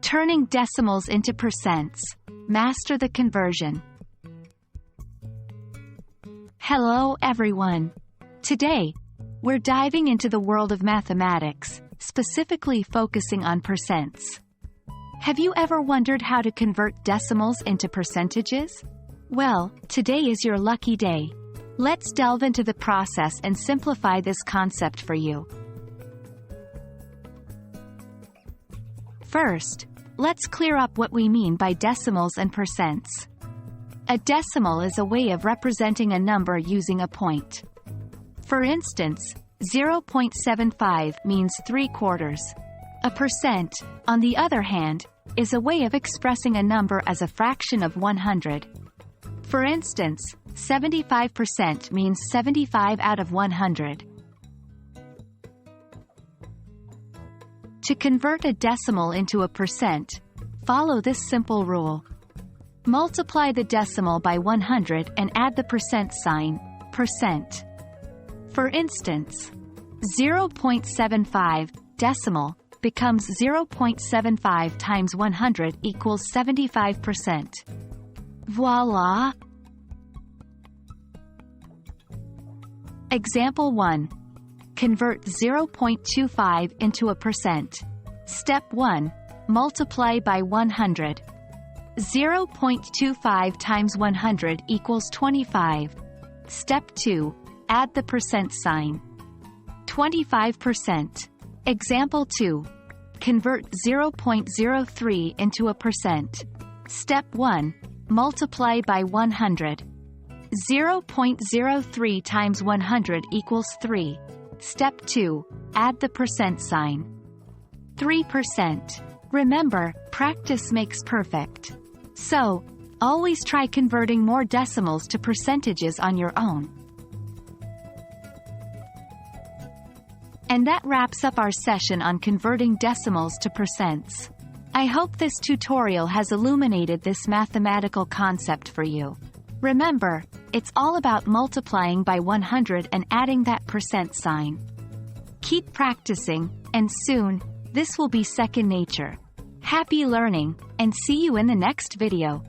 Turning decimals into percents. Master the conversion. Hello everyone. Today, we're diving into the world of mathematics, specifically focusing on percents. Have you ever wondered how to convert decimals into percentages? Well, today is your lucky day. Let's delve into the process and simplify this concept for you. First, let's clear up what we mean by decimals and percents. A decimal is a way of representing a number using a point. For instance, 0.75 means 3/4. A percent, on the other hand, is a way of expressing a number as a fraction of 100. For instance, 75% means 75 out of 100. To convert a decimal into a percent, follow this simple rule. Multiply the decimal by 100 and add the percent sign, percent. For instance, 0.75 decimal becomes 0.75 times 100 equals 75%. Voila! Example 1. Convert 0.25 into a percent. Step 1. Multiply by 100. 0.25 times 100 equals 25. Step 2. Add the percent sign. 25%. Example 2. Convert 0.03 into a percent. Step 1. Multiply by 100. 0.03 times 100 equals 3. Step 2. Add the percent sign. 3%. Remember, practice makes perfect. So, always try converting more decimals to percentages on your own. And that wraps up our session on converting decimals to percents. I hope this tutorial has illuminated this mathematical concept for you. Remember, it's all about multiplying by 100 and adding that percent sign. Keep practicing, and soon, this will be second nature. Happy learning, and see you in the next video.